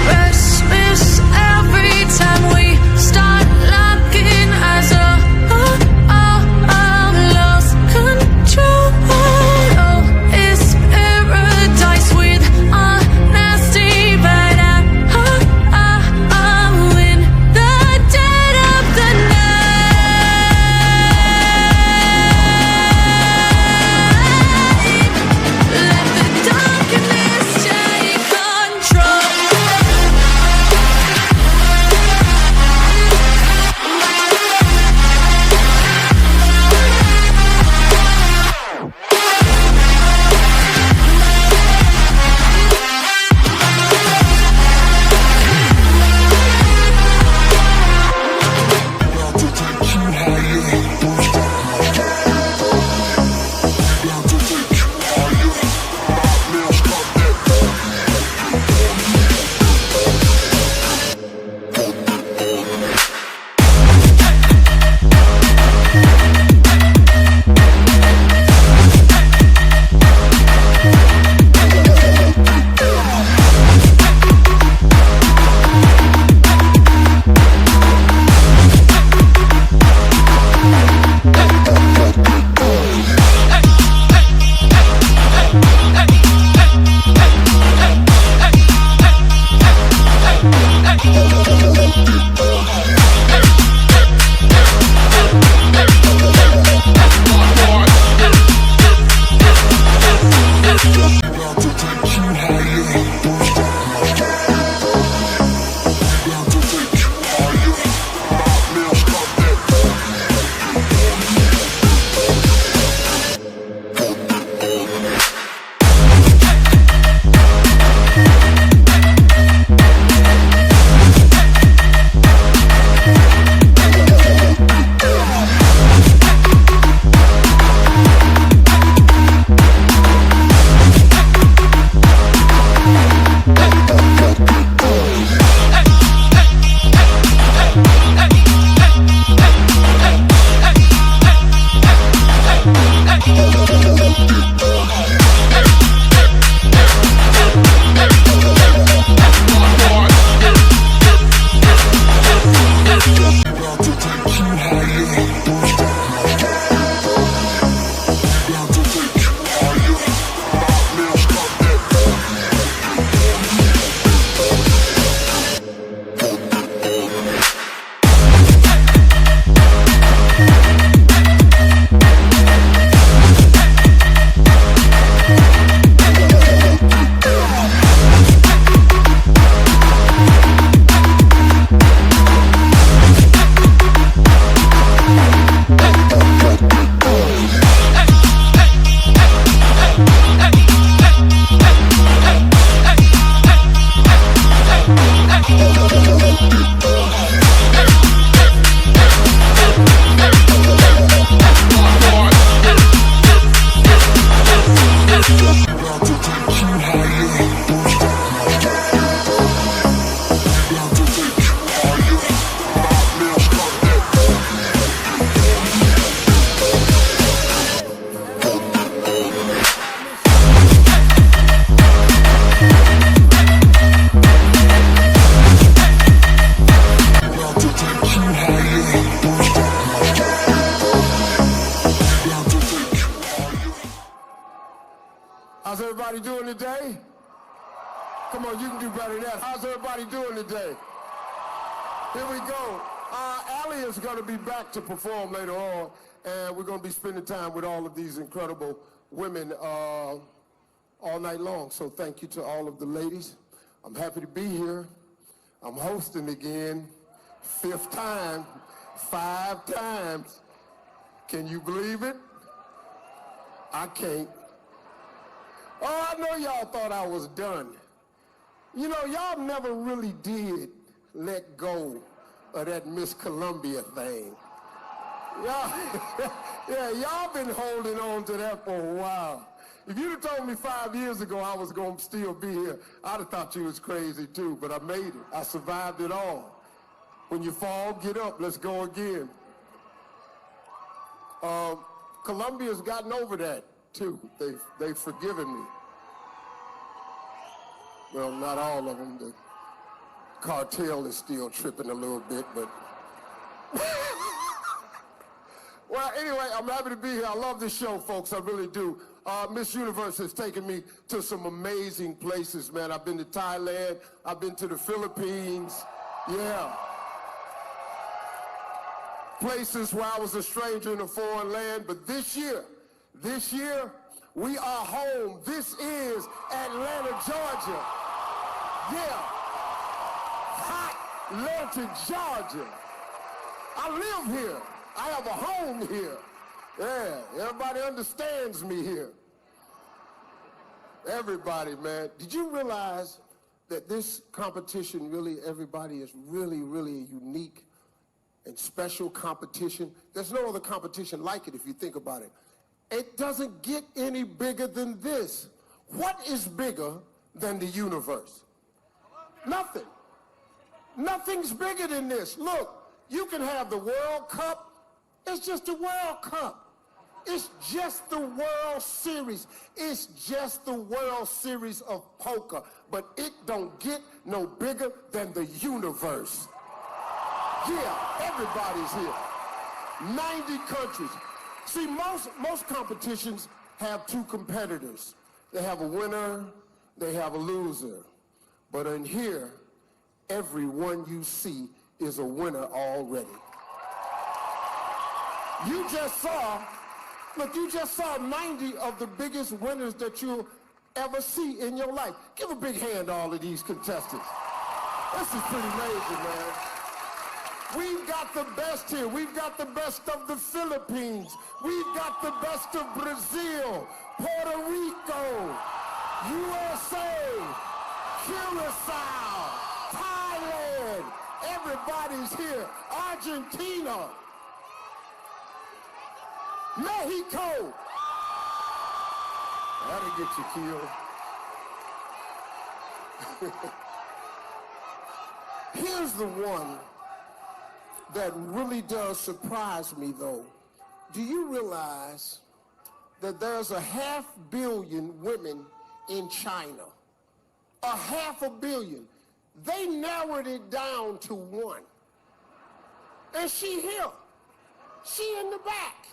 restless every time we start locking eyes. Lost control. Oh, it's paradise with honesty, but I'm in the dead of the night. Let the darkness take control. How's everybody doing today? Come on, you can do better than that. How's everybody doing today? Here we go. Allie is going to be back to perform later on, and we're going to be spending time with all of these incredible women all night long. So thank you to all of the ladies. I'm happy to be here. I'm hosting again, 5th time, 5 times. Can you believe it? I can't. Oh, I know y'all thought I was done. You know, y'all never really did let go of that Miss Columbia thing. Y'all, yeah, y'all been holding on to that for a while. If you'd have told me 5 years ago I was going to still be here, I'd have thought you was crazy too, but I made it. I survived it all. When you fall, get up, let's go again. Columbia's gotten over that too. They've forgiven me. Well, not all of them. The cartel is still tripping a little bit, but... Well, anyway, I'm happy to be here. I love this show, folks. I really do. Miss Universo has taken me to some amazing places, man. I've been to Thailand. I've been to the Philippines. Yeah. Places where I was a stranger in a foreign land. But this year, we are home. This is Atlanta, Georgia. Yeah. Hot Atlanta, Georgia. I live here. I have a home here. Yeah, everybody understands me here. Everybody, man. Did you realize that this competition really, everybody is really, really a unique and special competition? There's no other competition like it if you think about it. It doesn't get any bigger than this. What is bigger than the universe? Nothing. Nothing's bigger than this. Look, you can have the World Cup. It's just the World Cup. It's just the World Series. It's just the World Series of poker. But it don't get no bigger than the universe. Yeah, everybody's here. 90 countries. See, most competitions have two competitors. They have a winner, they have a loser. But in here, everyone you see is a winner already. You just saw 90 of the biggest winners that you'll ever see in your life. Give a big hand to all of these contestants. This is pretty amazing, man. We've got the best here. We've got the best of the Philippines. We've got the best of Brazil, Puerto Rico, USA, Curacao, Thailand. Everybody's here. Argentina. Mexico. That'll get you killed. Here's the one that really does surprise me, though. Do you realize that there's 500 million women in China? 500 million. They narrowed it down to one. And she here. She in the back.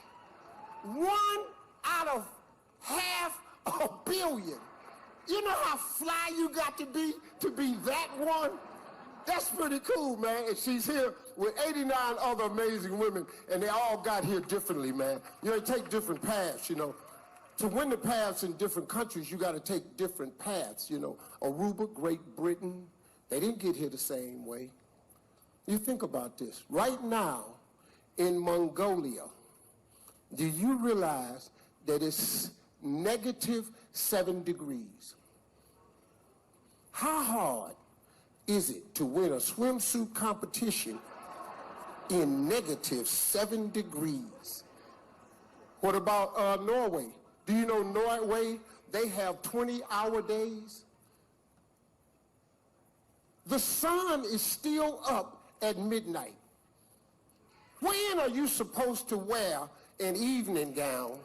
1 out of 500 million. You know how fly you got to be that one? That's pretty cool, man. And she's here with 89 other amazing women, and they all got here differently, man. You know, they take different paths, you know. To win the paths in different countries, you got to take different paths, you know. Aruba, Great Britain, they didn't get here the same way. You think about this. Right now, in Mongolia, do you realize that it's -7 degrees? How hard is it to win a swimsuit competition in -7 degrees? What about Norway? Do you know Norway, they have 20-hour days? The sun is still up at midnight. When are you supposed to wear an evening gown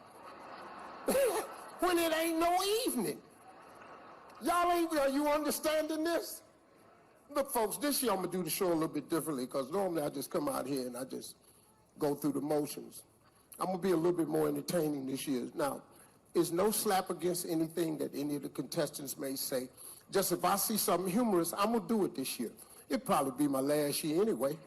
when it ain't no evening? Are you understanding this? Look, folks, this year I'm going to do the show a little bit differently because normally I just come out here and I just go through the motions. I'm going to be a little bit more entertaining this year. Now, it's no slap against anything that any of the contestants may say. Just if I see something humorous, I'm going to do it this year. It'll probably be my last year anyway.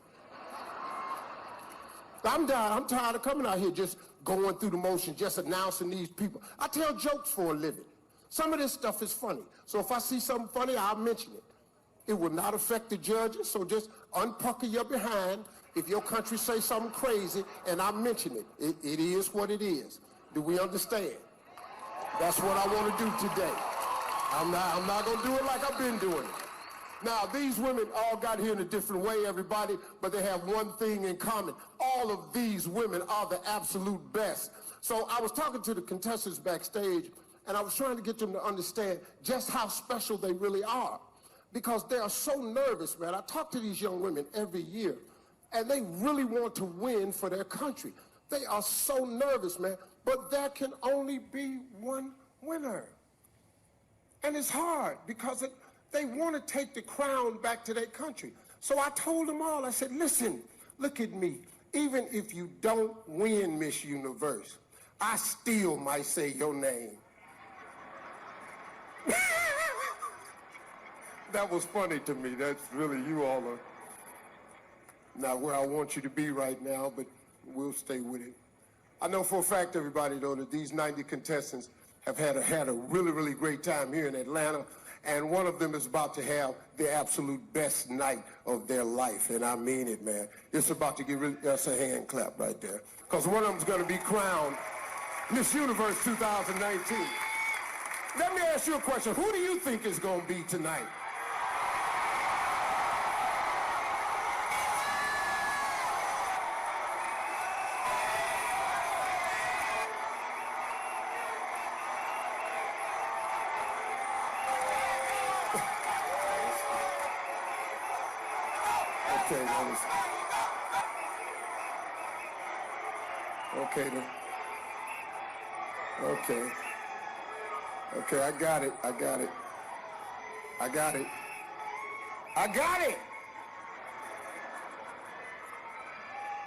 I'm tired of coming out here just going through the motions, just announcing these people. I tell jokes for a living. Some of this stuff is funny. So if I see something funny, I'll mention it. It will not affect the judges, so just unpucker your behind if your country say something crazy and I mention it. It is what it is. Do we understand? That's what I want to do today. I'm not going to do it like I've been doing it. Now, these women all got here in a different way, everybody, but they have one thing in common. All of these women are the absolute best. So I was talking to the contestants backstage, and I was trying to get them to understand just how special they really are, because they are so nervous, man. I talk to these young women every year, and they really want to win for their country. They are so nervous, man, but there can only be one winner. And it's hard because they want to take the crown back to their country. So I told them all, I said, listen, look at me. Even if you don't win Miss Universe, I still might say your name. That was funny to me. That's really, you all are not where I want you to be right now, but we'll stay with it. I know for a fact, everybody, though, that these 90 contestants have had a really, really great time here in Atlanta, and one of them is about to have the absolute best night of their life, and I mean it, man. It's about to give us a hand clap right there, because one of them's going to be crowned Miss Universe 2019. Let me ask you a question. Who do you think is going to be tonight? Okay, that was... Okay, then. Okay. Okay, I got it. I got it. I got it. I got it!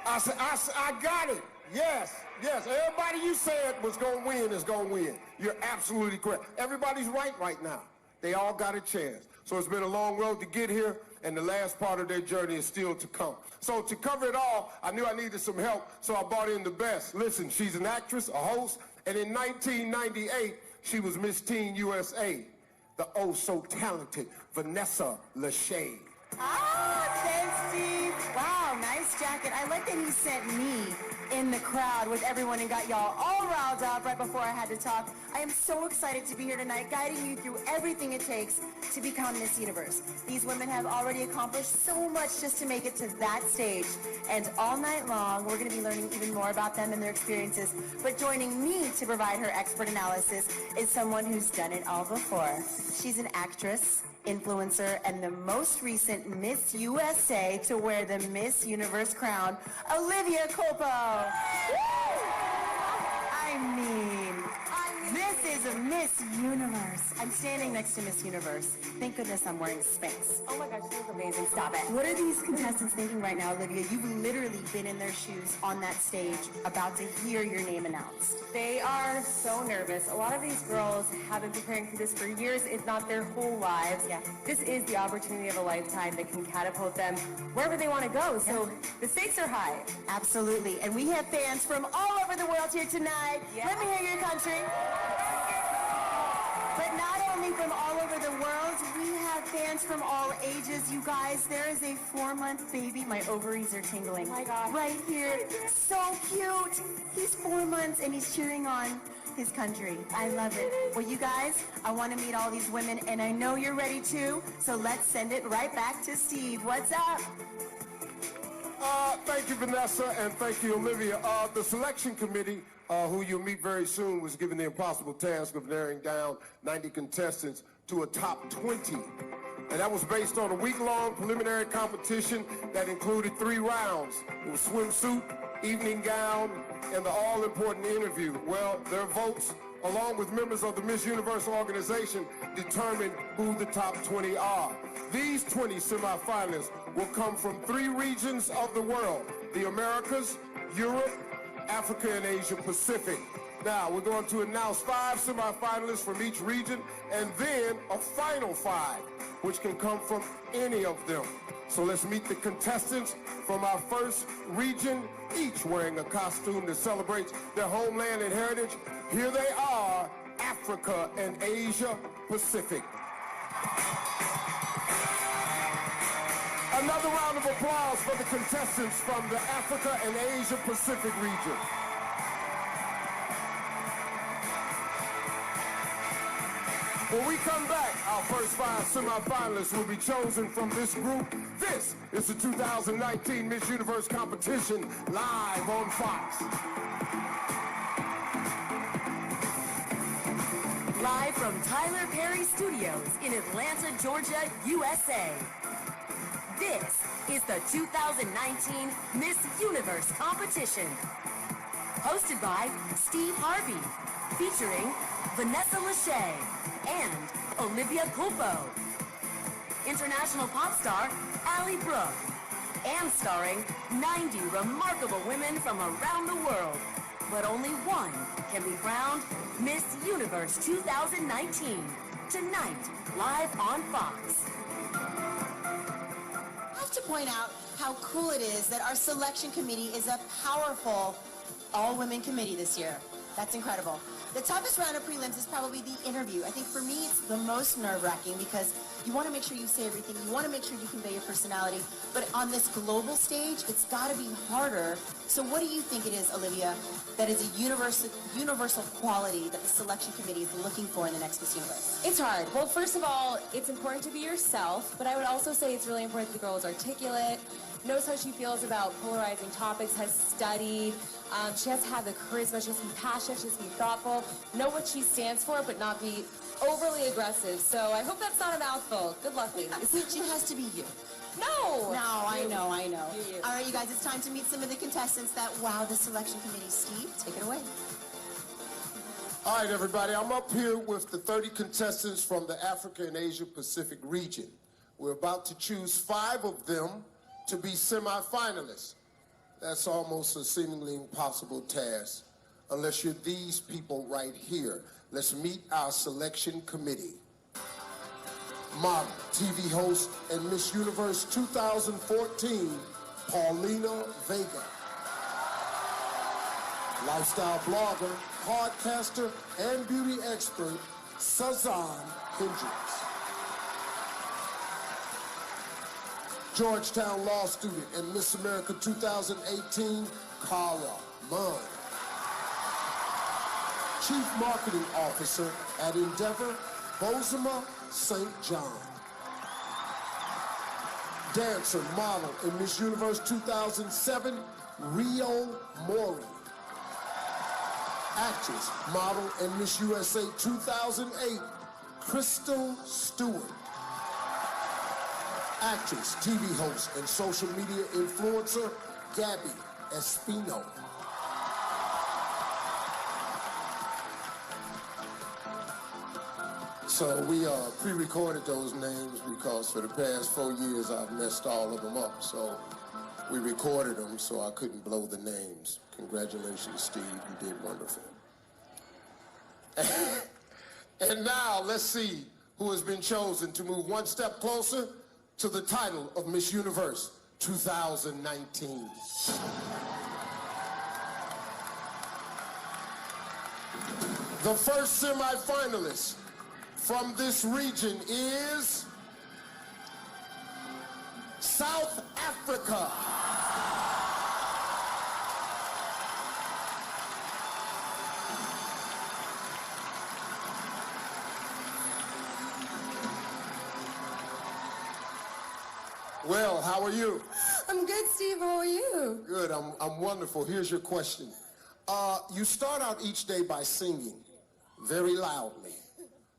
I got it. Yes, yes. Everybody you said was going to win is going to win. You're absolutely correct. Everybody's right now. They all got a chance. So it's been a long road to get here, and the last part of their journey is still to come. So to cover it all, I knew I needed some help, so I brought in the best. Listen, she's an actress, a host, and in 1998, she was Miss Teen USA, the oh so talented Vanessa Lachey. Ah, thanks, Steve. Wow, nice jacket. I like that he sent me in the crowd with everyone and got y'all all riled up right before I had to talk. I am so excited to be here tonight, guiding you through everything it takes to become Miss Universe. These women have already accomplished so much just to make it to that stage. And all night long, we're going to be learning even more about them and their experiences. But joining me to provide her expert analysis is someone who's done it all before. She's an actress, influencer, and the most recent Miss USA to wear the Miss Universe crown, Olivia Culpo. I mean, this is a Miss Universe. I'm standing next to Miss Universe. Thank goodness I'm wearing Spanx. Oh my gosh, she looks amazing. Stop it. What are these contestants thinking right now, Olivia? You've literally been in their shoes on that stage about to hear your name announced. They are so nervous. A lot of these girls have been preparing for this for years, if not their whole lives. Yeah. This is the opportunity of a lifetime that can catapult them wherever they want to go. So the stakes are high. Absolutely. And we have fans from all over the world here tonight. Yeah. Let me hear your country. But not only from all over the world, we have fans from all ages. You guys, there is a 4-month baby. My ovaries are tingling. Oh my God. Right here. So cute. He's 4 months and he's cheering on his country. I love it. Well, you guys, I want to meet all these women, and I know you're ready too. So let's send it right back to Steve. What's up? Thank you, Vanessa, and thank you, Olivia. The selection committee, who you'll meet very soon, was given the impossible task of narrowing down 90 contestants to a top 20. And that was based on a week-long preliminary competition that included 3 rounds. It was swimsuit, evening gown, and the all-important interview. Well, their votes, along with members of the Miss Universo organization, determine who the top 20 are. These 20 semifinalists will come from 3 regions of the world: the Americas, Europe, Africa, and Asia Pacific. Now, we're going to announce 5 semifinalists from each region, and then a final 5, which can come from any of them. So let's meet the contestants from our first region, each wearing a costume that celebrates their homeland and heritage. Here they are, Africa and Asia Pacific. Another round of applause for the contestants from the Africa and Asia Pacific region. When we come back, our first 5 semifinalists will be chosen from this group. This is the 2019 Miss Universe competition, live on Fox. Live from Tyler Perry Studios in Atlanta, Georgia, USA. This is the 2019 Miss Universe competition. Hosted by Steve Harvey, featuring Vanessa Lachey and Olivia Culpo. international pop star Ally Brooke. And starring 90 remarkable women from around the world. But only one can be crowned Miss Universe 2019. Tonight, live on Fox. I have to point out how cool it is that our selection committee is a powerful all-women committee this year. That's incredible. The toughest round of prelims is probably the interview. I think for me it's the most nerve-wracking because you want to make sure you say everything. You want to make sure you convey your personality. But on this global stage, it's got to be harder. So what do you think it is, Olivia, that is a universal quality that the selection committee is looking for in the next Miss Universe? It's hard. Well, first of all, it's important to be yourself, but I would also say it's really important that the girl is articulate, knows how she feels about polarizing topics, has studied. She has to have the charisma, she has to be passionate, she has to be thoughtful, know what she stands for, but not be overly aggressive. So I hope that's not a mouthful. Good luck, ladies. She has to be you. No! No, I know. You. All right, you guys, it's time to meet some of the contestants that wow the selection committee. Steve, take it away. All right, everybody, I'm up here with the 30 contestants from the Africa and Asia Pacific region. We're about to choose 5 of them to be semifinalists. That's almost a seemingly impossible task, unless you're these people right here. Let's meet our selection committee. Model, TV host, and Miss Universe 2014, Paulina Vega. Lifestyle blogger, podcaster, and beauty expert, Sazan Hendricks. Georgetown law student and Miss America 2018, Cara Munn. Chief Marketing Officer at Endeavor, Bozema St. John. Dancer, model in Miss Universe 2007, Rio Mori. Actress, model in Miss USA 2008, Crystal Stewart. Actress, TV host, and social media influencer, Gabby Espino. So we pre-recorded those names because for the past 4 years I've messed all of them up. So we recorded them so I couldn't blow the names. Congratulations, Steve, you did wonderful. And now let's see who has been chosen to move one step closer to the title of Miss Universe 2019. The first semifinalist from this region is South Africa. Well, how are you? I'm good, Steve. How are you? Good, I'm wonderful. Here's your question. You start out each day by singing very loudly.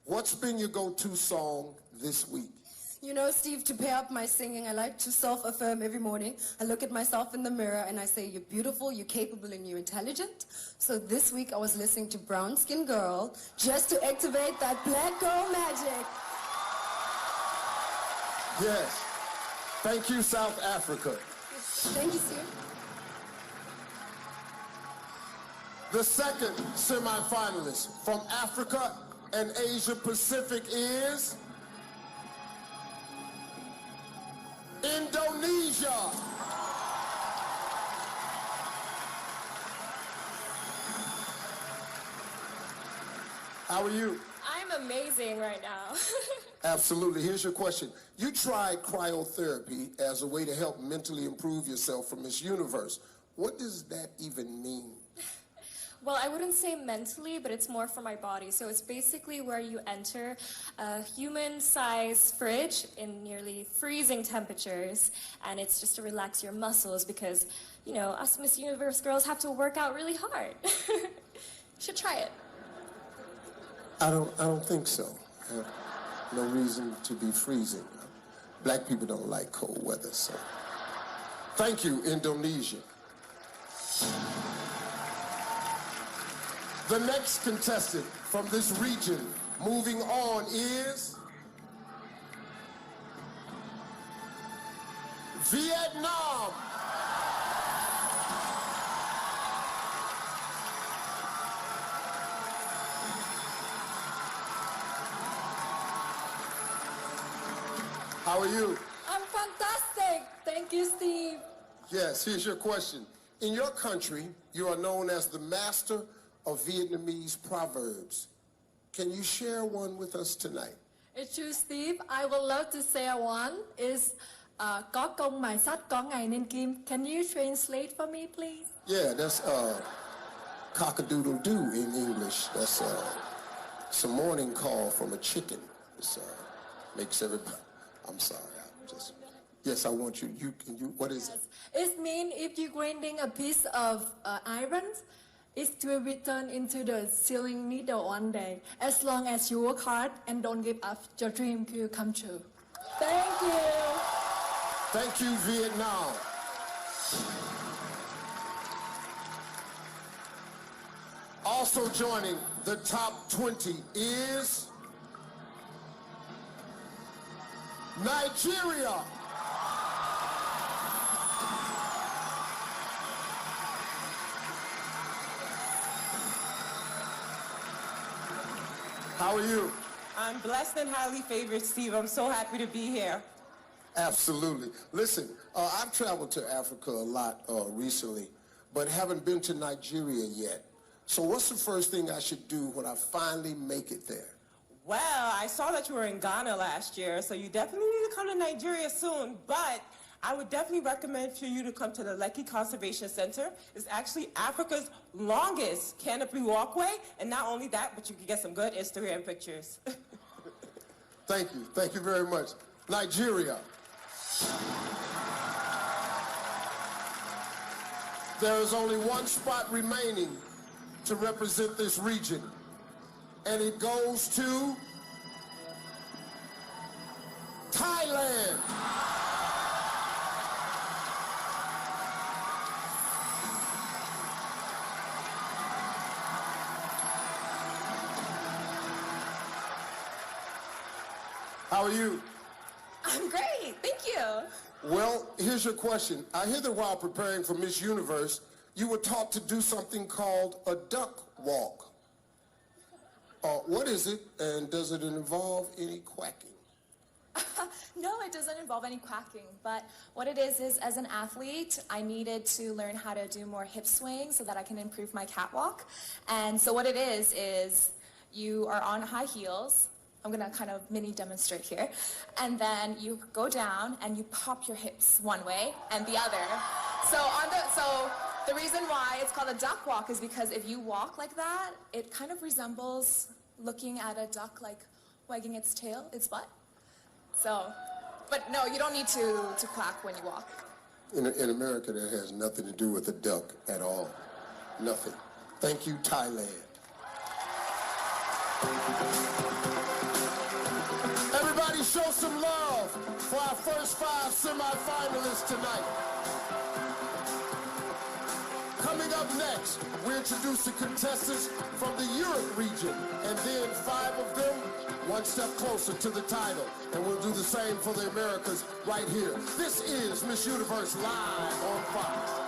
What's been your go-to song this week? You know, Steve, to pair up my singing, I like to self-affirm every morning. I look at myself in the mirror and I say, you're beautiful, you're capable, and you're intelligent. So this week I was listening to Brown Skin Girl just to activate that black girl magic. Yes. Thank you, South Africa. Thank you, Steve. The second semifinalist from Africa and Asia Pacific is Indonesia. How are you? I'm amazing right now. Absolutely. Here's your question. You tried cryotherapy as a way to help mentally improve yourself for Miss Universe. What does that even mean? Well, I wouldn't say mentally, but it's more for my body. So it's basically where you enter a human-sized fridge in nearly freezing temperatures, and it's just to relax your muscles because, you know, us Miss Universe girls have to work out really hard. You should try it. I don't think so. I have no reason to be freezing. Black people don't like cold weather, so. Thank you, Indonesia. The next contestant from this region moving on is Vietnam. How are you? I'm fantastic. Thank you, Steve. Yes, here's your question. In your country, you are known as the master of Vietnamese proverbs. Can you share one with us tonight? It's true, Steve. I would love to say one. Is có công mài sắt, có ngày nên kim. Can you translate for me, please? Yeah, that's cock-a-doodle-doo in English. That's it's a morning call from a chicken. It makes everybody... I'm sorry. Yes, I want you. What is it? It means if you're grinding a piece of iron, it will return into the ceiling needle one day. As long as you work hard and don't give up, your dream will come true. Thank you. Thank you, Vietnam. Also joining the top 20 is Nigeria. How are you? I'm blessed and highly favored, Steve. I'm so happy to be here. Absolutely. Listen, I've traveled to Africa a lot recently, but haven't been to Nigeria yet. So what's the first thing I should do when I finally make it there? Well, I saw that you were in Ghana last year, so you definitely need to come to Nigeria soon. But I would definitely recommend for you to come to the Lekki Conservation Center. It's actually Africa's longest canopy walkway. And not only that, but you can get some good Instagram pictures. Thank you. Thank you very much. Nigeria. There is only one spot remaining to represent this region, and it goes to Thailand. How are you? I'm great, thank you. Well, here's your question. I hear that while preparing for Miss Universe, you were taught to do something called a duck walk. What is it, and does it involve any quacking? No, it doesn't involve any quacking, but what it is as an athlete, I needed to learn how to do more hip swing so that I can improve my catwalk. And so what it is you are on high heels. I'm gonna kind of mini demonstrate here. And then you go down and you pop your hips one way and the other. So the reason why it's called a duck walk is because if you walk like that, it kind of resembles looking at a duck like wagging its tail, its butt. So, but no, you don't need to quack when you walk. In America, that has nothing to do with a duck at all. Nothing. Thank you, Thailand. Everybody show some love for our first 5 semifinalists tonight. Coming up next, we introduce the contestants from the Europe region, and then 5 of them one step closer to the title. And we'll do the same for the Americas right here. This is Miss Universe live on Fox.